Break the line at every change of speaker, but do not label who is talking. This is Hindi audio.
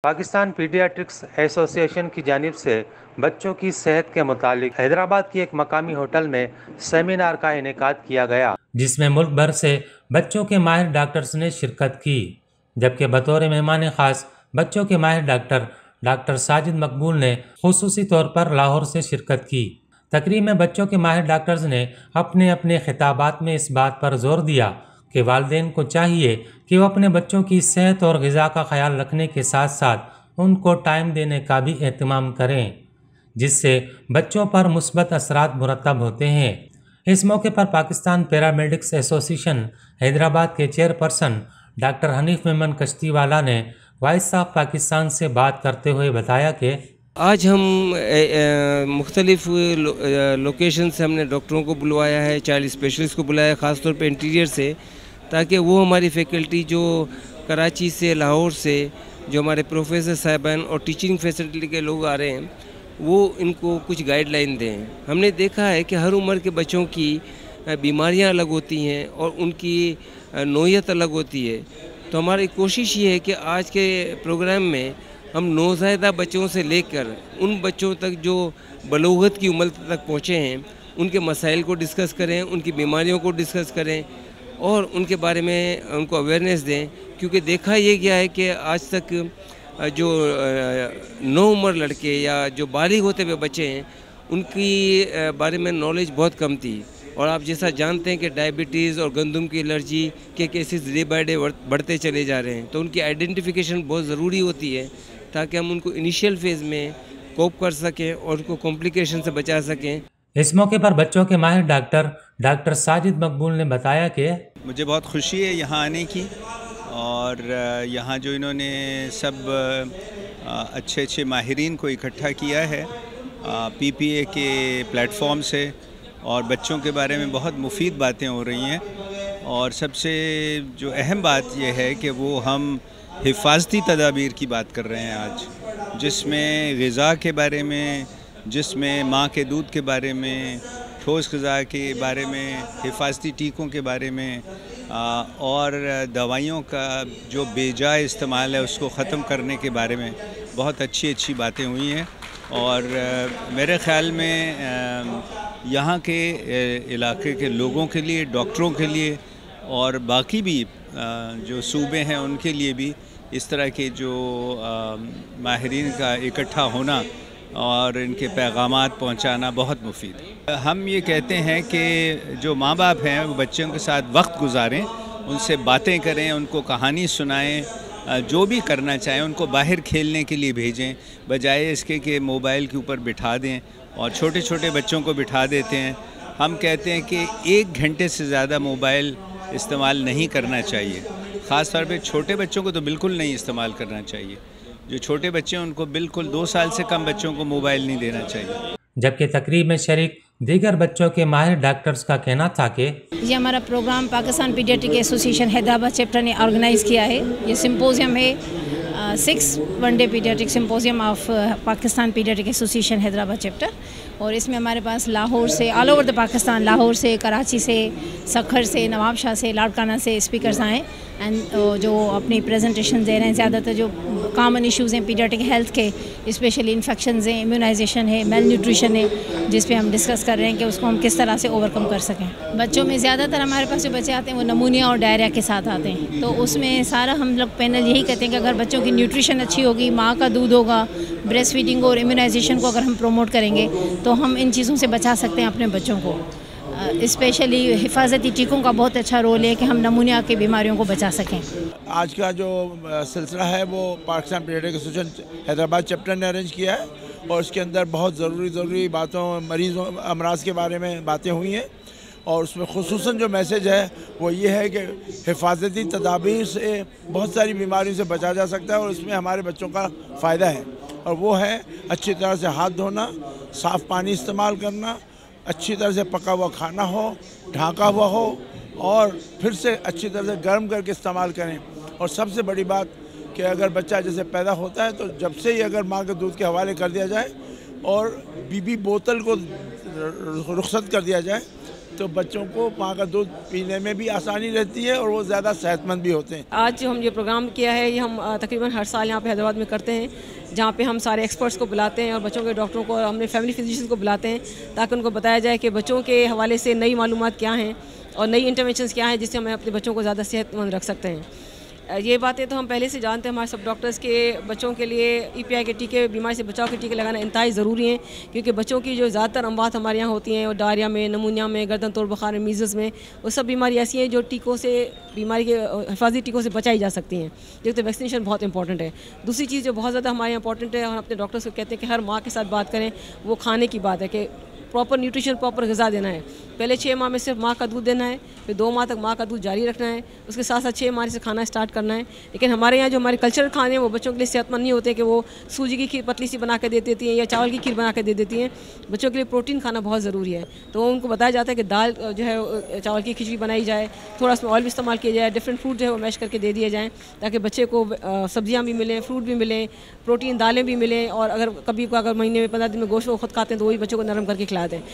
पाकिस्तान पीडियाट्रिक्स एसोसिएशन की जानिब से बच्चों की सेहत के मुतालिक हैदराबाद की एक मकामी होटल में सेमिनार का इनेकाद किया गया, जिसमें मुल्क भर से बच्चों के माहिर डॉक्टर्स ने शिरकत की। जबकि बतौर मेहमान खास बच्चों के माहिर डॉक्टर साजिद मकबूल ने खुसूसी तौर पर लाहौर से शिरकत की। तकरीब में बच्चों के माहिर डॉक्टर्स ने अपने अपने खिताबात में इस बात पर जोर दिया कि वालिदैन को चाहिए कि वो अपने बच्चों की सेहत और ग़िज़ा का ख्याल रखने के साथ साथ उनको टाइम देने का भी एहतमाम करें, जिससे बच्चों पर मुस्बत असरात मुरतब होते हैं। इस मौके पर पाकिस्तान पैरामेडिक्स एसोसिएशन हैदराबाद के चेयरपर्सन डॉक्टर हनीफ मेमन कश्तीवाला ने वॉइस ऑफ पाकिस्तान से बात करते हुए बताया कि
आज हम मुख्तलिफ लोकेशन से हमने डॉक्टरों को बुलवाया है, चाइल्ड स्पेशलिस्ट को बुलाया है, ख़ास तौर पे इंटीरियर से, ताकि वो हमारी फैकल्टी जो कराची से, लाहौर से, जो हमारे प्रोफेसर साहिबान और टीचिंग फैसिलिटी के लोग आ रहे हैं, वो इनको कुछ गाइडलाइन दें। हमने देखा है कि हर उम्र के बच्चों की बीमारियां अलग होती हैं और उनकी नौइयत अलग होती है। तो हमारी कोशिश ये है कि आज के प्रोग्राम में हम नौज़ायदा बच्चों से लेकर उन बच्चों तक जो बलूगत की उम्र तक पहुँचे हैं, उनके मसाइल को डिस्कस करें, उनकी बीमारियों को डिस्कस करें और उनके बारे में उनको अवेयरनेस दें। क्योंकि देखा ये गया है कि आज तक जो नौ उम्र लड़के या जो बालिग होते हुए बच्चे हैं, उनकी बारे में नॉलेज बहुत कम थी। और आप जैसा जानते हैं कि डायबिटीज़ और गंदम की एलर्जी के केसेस डे बाय डे बढ़ते चले जा रहे हैं, तो उनकी आइडेंटिफिकेशन बहुत ज़रूरी होती है ताकि हम उनको इनिशियल फेज़ में कोप कर सकें और उनको कॉम्प्लिकेशन से बचा सकें।
इस मौके पर बच्चों के माहिर डॉक्टर साजिद मकबूल ने बताया कि
मुझे बहुत खुशी है यहाँ आने की, और यहाँ जो इन्होंने सब अच्छे अच्छे माहिरीन को इकट्ठा किया है PPA के प्लेटफॉर्म से, और बच्चों के बारे में बहुत मुफीद बातें हो रही हैं। और सबसे जो अहम बात यह है कि वो हम हिफाजती तदाबीर की बात कर रहे हैं आज, जिसमें ग़िज़ा के बारे में, जिसमें माँ के दूध के बारे में, ठोस ग़िज़ा के बारे में, हिफाजती टीकों के बारे में, और दवाइयों का जो बेजा इस्तेमाल है उसको ख़त्म करने के बारे में बहुत अच्छी अच्छी बातें हुई हैं। और मेरे ख़्याल में यहाँ के इलाके के लोगों के लिए, डॉक्टरों के लिए और बाकी भी जो सूबे हैं उनके लिए भी इस तरह के जो माहिरीन का इकट्ठा होना और इनके पैगामात पहुँचाना बहुत मुफीद है। हम ये कहते हैं कि जो माँ बाप हैं वो बच्चों के साथ वक्त गुजारें, उनसे बातें करें, उनको कहानी सुनाएं, जो भी करना चाहें उनको बाहर खेलने के लिए भेजें, बजाय इसके कि मोबाइल के ऊपर बिठा दें। और छोटे छोटे बच्चों को बिठा देते हैं। हम कहते हैं कि 1 घंटे से ज़्यादा मोबाइल इस्तेमाल नहीं करना चाहिए। ख़ास तौर पे छोटे बच्चों को तो बिल्कुल नहीं इस्तेमाल करना चाहिए। जो छोटे बच्चे हैं उनको बिल्कुल 2 साल से कम बच्चों को मोबाइल नहीं देना चाहिए।
जबकि तकरीब में शरीक दीगर बच्चों के माहिर डॉक्टर्स का कहना था कि
ये हमारा program Pakistan paediatric association Hyderabad chapter ने ऑर्गेनाइज़ किया है। ये सिम्पोजियम है 6 one day paediatric symposium of Pakistan paediatric association Hyderabad chapter. और इसमें हमारे पास लाहौर से, all over the Pakistan, Lahore से, कराची से, सखर से, नवाबशाह से, लाड़काना से स्पीकर्स आए एंड जो अपनी प्रेजेंटेशन दे रहे हैं। ज़्यादातर जो कॉमन इश्यूज़ हैं पीडियाट्रिक हेल्थ के, स्पेशली इन्फेक्शंस हैं, इम्यूनाइजेशन है, मेल न्यूट्रिशन है, जिस पे हम डिस्कस कर रहे हैं कि उसको हम किस तरह से ओवरकम कर सकें। बच्चों में ज़्यादातर हमारे पास जो बच्चे आते हैं वो नमूनिया और डायरिया के साथ आते हैं। तो उसमें सारा हम लोग पैनल यही कहते हैं कि अगर बच्चों की न्यूट्रिशन अच्छी होगी, माँ का दूध होगा, ब्रेस्ट फीडिंग और इम्यूनाइजेशन को अगर हम प्रमोट करेंगे तो हम इन चीज़ों से बचा सकते हैं अपने बच्चों को। स्पेशली हिफाजती टीकों का बहुत अच्छा रोल है कि हम नमूनिया की बीमारियों को बचा सकें।
आज का जो सिलसिला है वो Pakistan paediatric association Hyderabad chapter ने अरेंज किया है, और उसके अंदर बहुत ज़रूरी बातों, मरीज़ों, अमराज के बारे में बातें हुई हैं। और उसमें खुसूसन जो मैसेज है वो ये है कि हिफाजती तदाबीर से बहुत सारी बीमारियों से बचा जा सकता है, और इसमें हमारे बच्चों का फ़ायदा है। और वो है अच्छी तरह से हाथ धोना, साफ़ पानी इस्तेमाल करना, अच्छी तरह से पका हुआ खाना हो, ढाका हुआ हो, और फिर से अच्छी तरह से गर्म करके इस्तेमाल करें। और सबसे बड़ी बात कि अगर बच्चा जैसे पैदा होता है तो जब से ही अगर माँ के दूध के हवाले कर दिया जाए और बीबी बोतल को रुखसत कर दिया जाए तो बच्चों को माँ का दूध पीने में भी आसानी रहती है और वो ज़्यादा सेहतमंद भी होते हैं।
आज जो हम ये प्रोग्राम किया है ये हम तकरीबन हर साल यहाँ पे हैदराबाद में करते हैं, जहाँ पे हम सारे एक्सपर्ट्स को बुलाते हैं और बच्चों के डॉक्टरों को और हमने फैमिली फिजिशियंस को बुलाते हैं ताकि उनको बताया जाए कि बच्चों के हवाले से नई मालूमात क्या हैं और नई इंटरवेंशंस क्या हैं जिससे हम अपने बच्चों को ज़्यादा सेहतमंद रख सकते हैं। ये बातें तो हम पहले से जानते हैं, हमारे सब डॉक्टर्स के बच्चों के लिए EPI के टीके, बीमारी से बचाव के टीके लगाना इंतहाई ज़रूरी हैं, क्योंकि बच्चों की जो ज़्यादातर अमवात हमारे यहाँ होती हैं और डायरिया में, नमूनिया में, गर्दन तोड़ बुखार में, मीज़ल्स में, वो सब बीमारी ऐसी हैं जो टीकों से, बीमारी के हिफाजती टीकों से बचाई जा सकती हैं। जो तो वैक्सीनेशन बहुत इंपॉर्टेंट है। दूसरी चीज़ जो बहुत ज़्यादा हमारे यहाँ इंपॉर्टेंट है और हम अपने डॉक्टर्स को कहते हैं कि हर माँ के साथ बात करें, वो खाने की बात है कि प्रॉपर न्यूट्रिशन, प्रॉपर ग़िज़ा देना है। पहले 6 माह में सिर्फ माँ का दूध देना है, फिर 2 माह तक माँ का दूध जारी रखना है, उसके साथ साथ 6 माह से खाना स्टार्ट करना है। लेकिन हमारे यहाँ जो हमारे कल्चरल खाने हैं वो बच्चों के लिए सेहतमंद नहीं होते कि वो सूजी की खीर पतली सी बना के दे देती हैं या चावल की खीर बना के दे देती हैं। बच्चों के लिए प्रोटीन खाना बहुत ज़रूरी है, तो उनको बताया जाता है कि दाल जो है चावल की खिचड़ी बनाई जाए, थोड़ा उसमें ऑयल भी इस्तेमाल किया जाए, डिफरेंट फ्रूट जो है वो मैश करके दे दिए जाएँ ताकि बच्चे को सब्जियाँ भी मिलें, फ्रूट भी मिलें, प्रोटीन दालें भी मिलें, और अगर कभी अगर महीने में 15 दिन में गोश्त वो खुद खाते हैं तो वही बच्चों को नरम करके खिला दें।